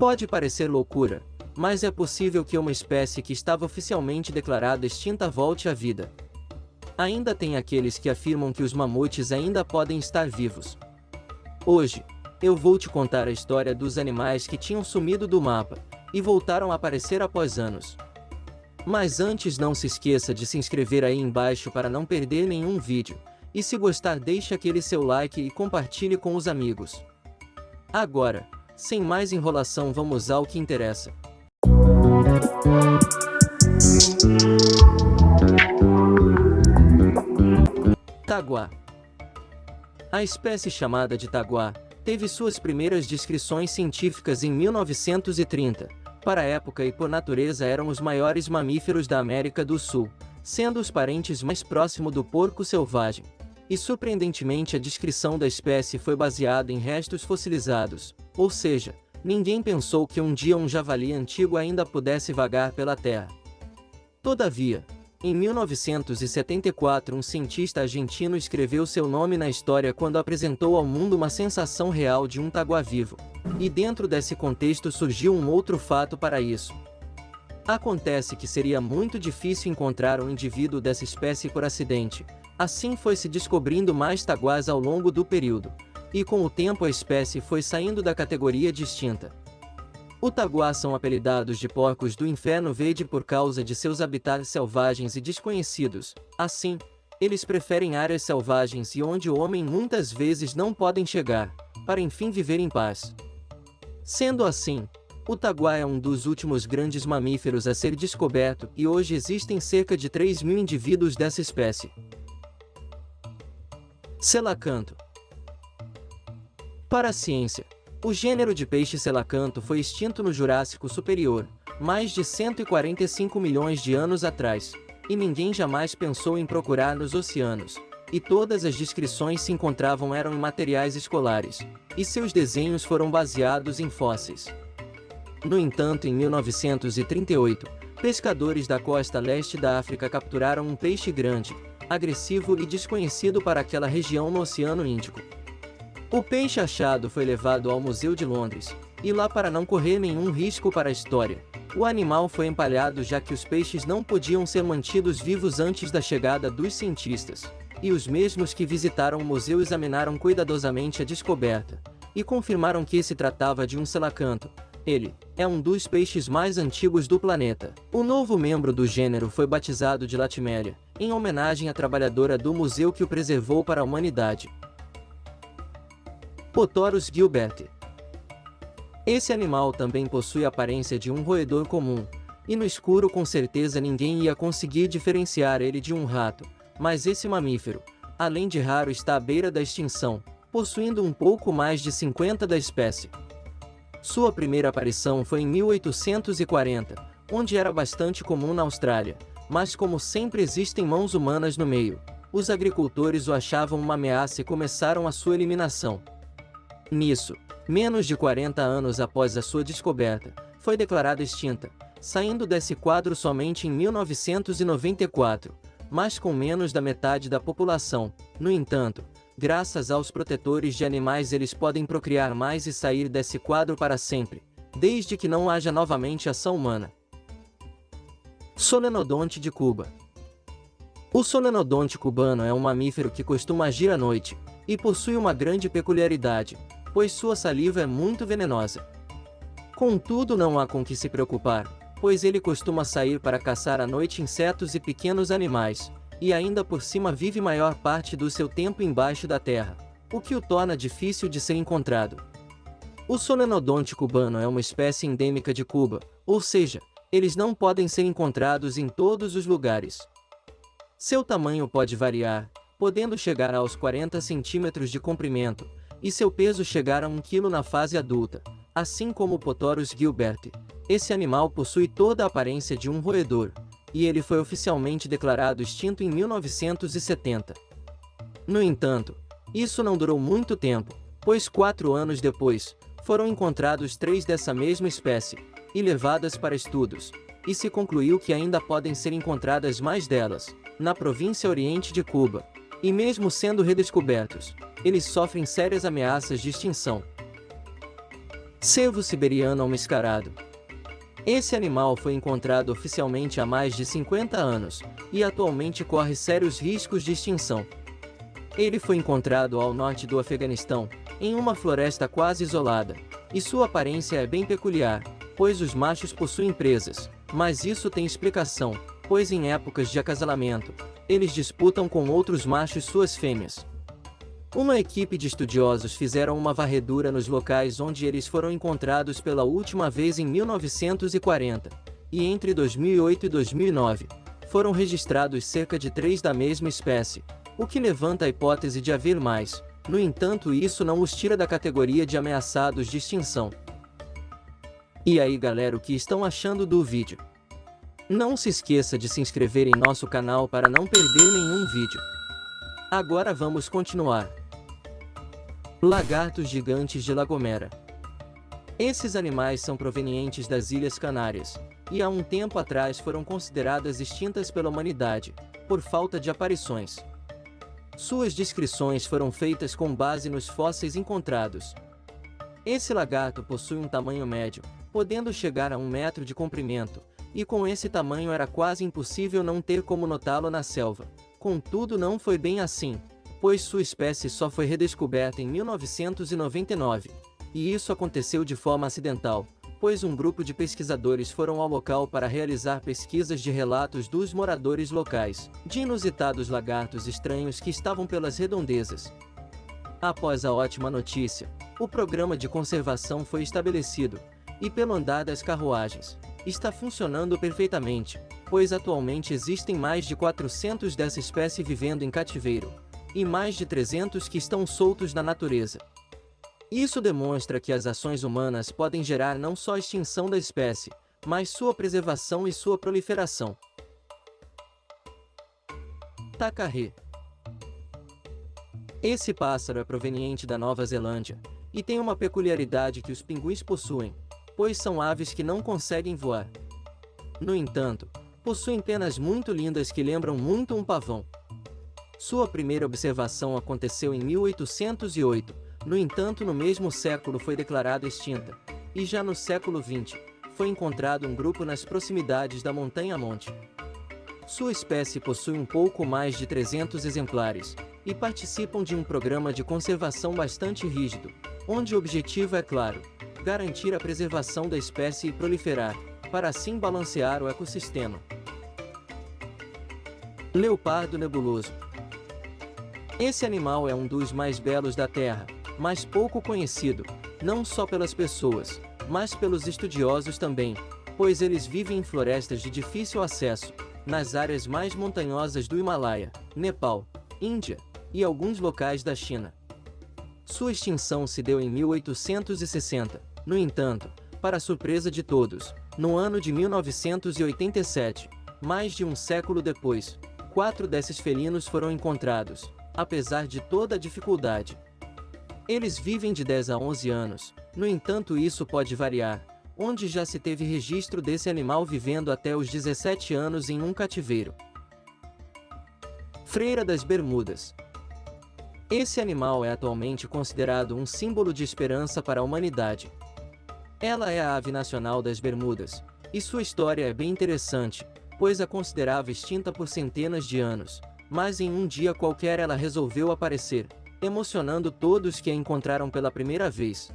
Pode parecer loucura, mas é possível que uma espécie que estava oficialmente declarada extinta volte à vida. Ainda tem aqueles que afirmam que os mamutes ainda podem estar vivos. Hoje, eu vou te contar a história dos animais que tinham sumido do mapa e voltaram a aparecer após anos. Mas antes, não se esqueça de se inscrever aí embaixo para não perder nenhum vídeo, e se gostar deixe aquele seu like e compartilhe com os amigos. Agora, sem mais enrolação, vamos ao que interessa. Taguá. A espécie chamada de taguá teve suas primeiras descrições científicas em 1930. Para a época e por natureza eram os maiores mamíferos da América do Sul, sendo os parentes mais próximos do porco selvagem. E surpreendentemente a descrição da espécie foi baseada em restos fossilizados, ou seja, ninguém pensou que um dia um javali antigo ainda pudesse vagar pela Terra. Todavia, em 1974 um cientista argentino escreveu seu nome na história quando apresentou ao mundo uma sensação real de um taguá vivo. E dentro desse contexto surgiu um outro fato para isso. Acontece que seria muito difícil encontrar um indivíduo dessa espécie por acidente. Assim foi se descobrindo mais taguás ao longo do período, e com o tempo a espécie foi saindo da categoria de extinta. Os taguás são apelidados de porcos do inferno verde por causa de seus habitats selvagens e desconhecidos. Assim, eles preferem áreas selvagens e onde o homem muitas vezes não pode chegar, para enfim viver em paz. Sendo assim, o taguá é um dos últimos grandes mamíferos a ser descoberto e hoje existem cerca de 3.000 indivíduos dessa espécie. Selacanto. Para a ciência, o gênero de peixe selacanto foi extinto no Jurássico Superior, mais de 145 milhões de anos atrás, e ninguém jamais pensou em procurar nos oceanos, e todas as descrições se encontravam eram em materiais escolares, e seus desenhos foram baseados em fósseis. No entanto, em 1938, pescadores da costa leste da África capturaram um peixe grande, agressivo e desconhecido para aquela região no Oceano Índico. O peixe achado foi levado ao Museu de Londres, e lá, para não correr nenhum risco para a história, o animal foi empalhado, já que os peixes não podiam ser mantidos vivos antes da chegada dos cientistas, e os mesmos que visitaram o museu examinaram cuidadosamente a descoberta, e confirmaram que se tratava de um selacanto. Ele é um dos peixes mais antigos do planeta. O novo membro do gênero foi batizado de Latimélia, em homenagem à trabalhadora do museu que o preservou para a humanidade. Potorus gilberti. Esse animal também possui a aparência de um roedor comum, e no escuro com certeza ninguém ia conseguir diferenciar ele de um rato, mas esse mamífero, além de raro, está à beira da extinção, possuindo um pouco mais de 50 da espécie. Sua primeira aparição foi em 1840, onde era bastante comum na Austrália, mas como sempre existem mãos humanas no meio, os agricultores o achavam uma ameaça e começaram a sua eliminação. Nisso, menos de 40 anos após a sua descoberta, foi declarada extinta, saindo desse quadro somente em 1994, mas com menos da metade da população. No entanto, graças aos protetores de animais, eles podem procriar mais e sair desse quadro para sempre, desde que não haja novamente ação humana. Solenodonte de Cuba. O solenodonte cubano é um mamífero que costuma agir à noite, e possui uma grande peculiaridade, pois sua saliva é muito venenosa. Contudo, não há com que se preocupar, pois ele costuma sair para caçar à noite insetos e pequenos animais, e ainda por cima vive maior parte do seu tempo embaixo da terra, o que o torna difícil de ser encontrado. O solenodonte cubano é uma espécie endêmica de Cuba, ou seja, eles não podem ser encontrados em todos os lugares. Seu tamanho pode variar, podendo chegar aos 40 centímetros de comprimento, e seu peso chegar a 1 kg na fase adulta. Assim como o Potorus gilberti, esse animal possui toda a aparência de um roedor, e ele foi oficialmente declarado extinto em 1970. No entanto, isso não durou muito tempo, pois 4 anos depois, foram encontrados 3 dessa mesma espécie, e levadas para estudos, e se concluiu que ainda podem ser encontradas mais delas, na província oriente de Cuba, e mesmo sendo redescobertos, eles sofrem sérias ameaças de extinção. Cervo siberiano almiscarado. Esse animal foi encontrado oficialmente há mais de 50 anos, e atualmente corre sérios riscos de extinção. Ele foi encontrado ao norte do Afeganistão, em uma floresta quase isolada, e sua aparência é bem peculiar, pois os machos possuem presas, mas isso tem explicação, pois em épocas de acasalamento, eles disputam com outros machos suas fêmeas. Uma equipe de estudiosos fizeram uma varredura nos locais onde eles foram encontrados pela última vez em 1940, e entre 2008 e 2009, foram registrados cerca de 3 da mesma espécie, o que levanta a hipótese de haver mais. No entanto, isso não os tira da categoria de ameaçados de extinção. E aí galera, o que estão achando do vídeo? Não se esqueça de se inscrever em nosso canal para não perder nenhum vídeo. Agora vamos continuar. Lagartos gigantes de La Gomera. Esses animais são provenientes das Ilhas Canárias, e há um tempo atrás foram consideradas extintas pela humanidade, por falta de aparições. Suas descrições foram feitas com base nos fósseis encontrados. Esse lagarto possui um tamanho médio, podendo chegar a 1 metro de comprimento, e com esse tamanho era quase impossível não ter como notá-lo na selva. Contudo, não foi bem assim, pois sua espécie só foi redescoberta em 1999. E isso aconteceu de forma acidental, pois um grupo de pesquisadores foram ao local para realizar pesquisas de relatos dos moradores locais, de inusitados lagartos estranhos que estavam pelas redondezas. Após a ótima notícia, o programa de conservação foi estabelecido, e pelo andar das carruagens, está funcionando perfeitamente, pois atualmente existem mais de 400 dessa espécie vivendo em cativeiro, e mais de 300 que estão soltos na natureza. Isso demonstra que as ações humanas podem gerar não só a extinção da espécie, mas sua preservação e sua proliferação. Tacaré. Esse pássaro é proveniente da Nova Zelândia, e tem uma peculiaridade que os pinguins possuem, pois são aves que não conseguem voar. No entanto, possuem penas muito lindas que lembram muito um pavão. Sua primeira observação aconteceu em 1808, no entanto no mesmo século foi declarada extinta, e já no século XX, foi encontrado um grupo nas proximidades da Montanha Monte. Sua espécie possui um pouco mais de 300 exemplares, e participam de um programa de conservação bastante rígido, onde o objetivo é claro, garantir a preservação da espécie e proliferar, para assim balancear o ecossistema. Leopardo nebuloso. Esse animal é um dos mais belos da Terra, mas pouco conhecido, não só pelas pessoas, mas pelos estudiosos também, pois eles vivem em florestas de difícil acesso, nas áreas mais montanhosas do Himalaia, Nepal, Índia, e alguns locais da China. Sua extinção se deu em 1860, no entanto, para surpresa de todos, no ano de 1987, mais de um século depois, 4 desses felinos foram encontrados, apesar de toda a dificuldade. Eles vivem de 10 a 11 anos, no entanto isso pode variar, onde já se teve registro desse animal vivendo até os 17 anos em um cativeiro. Freira das Bermudas. Esse animal é atualmente considerado um símbolo de esperança para a humanidade. Ela é a ave nacional das Bermudas, e sua história é bem interessante, pois a considerava extinta por centenas de anos, mas em um dia qualquer ela resolveu aparecer, emocionando todos que a encontraram pela primeira vez.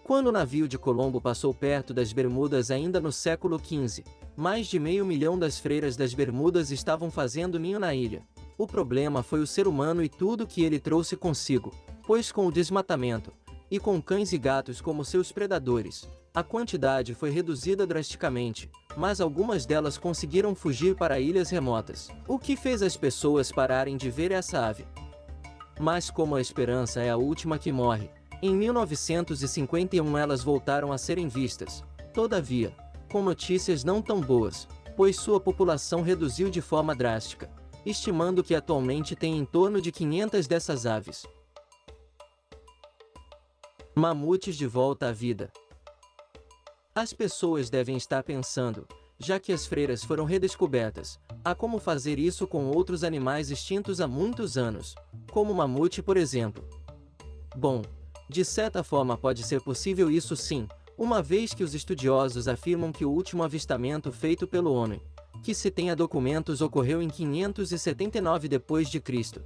Quando o navio de Colombo passou perto das Bermudas ainda no século XV, mais de 500 mil das freiras das Bermudas estavam fazendo ninho na ilha. O problema foi o ser humano e tudo que ele trouxe consigo, pois com o desmatamento, e com cães e gatos como seus predadores, a quantidade foi reduzida drasticamente, mas algumas delas conseguiram fugir para ilhas remotas, o que fez as pessoas pararem de ver essa ave. Mas como a esperança é a última que morre, em 1951 elas voltaram a serem vistas, todavia, com notícias não tão boas, pois sua população reduziu de forma drástica, estimando que atualmente tem em torno de 500 dessas aves. Mamutes de volta à vida. As pessoas devem estar pensando, já que as freiras foram redescobertas, a como fazer isso com outros animais extintos há muitos anos, como o mamute por exemplo. Bom, De certa forma pode ser possível isso sim, uma vez que os estudiosos afirmam que o último avistamento feito pelo homem, que se tenha documentos, ocorreu em 579 d.C.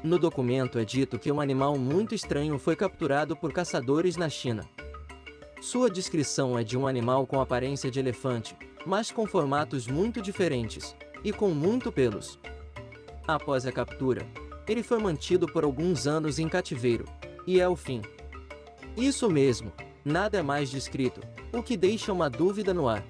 No documento é dito que um animal muito estranho foi capturado por caçadores na China. Sua descrição é de um animal com aparência de elefante, mas com formatos muito diferentes, e com muito pelos. Após a captura, ele foi mantido por alguns anos em cativeiro, e é o fim. Isso mesmo, nada é mais descrito, o que deixa uma dúvida no ar.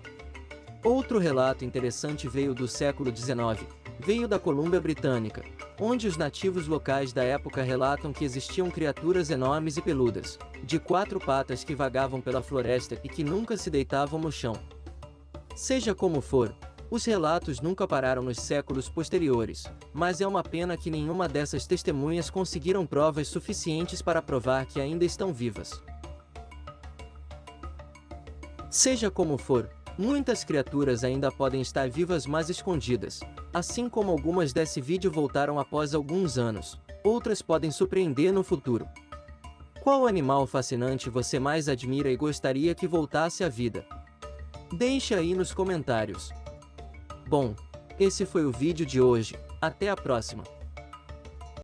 Outro relato interessante veio do século XIX, veio da Colômbia Britânica, onde os nativos locais da época relatam que existiam criaturas enormes e peludas, de 4 patas que vagavam pela floresta e que nunca se deitavam no chão. Seja como for, os relatos nunca pararam nos séculos posteriores, mas é uma pena que nenhuma dessas testemunhas conseguiram provas suficientes para provar que ainda estão vivas. Seja como for, muitas criaturas ainda podem estar vivas mas escondidas, assim como algumas desse vídeo voltaram após alguns anos, outras podem surpreender no futuro. Qual animal fascinante você mais admira e gostaria que voltasse à vida? Deixe aí nos comentários. Bom, esse foi o vídeo de hoje, até a próxima.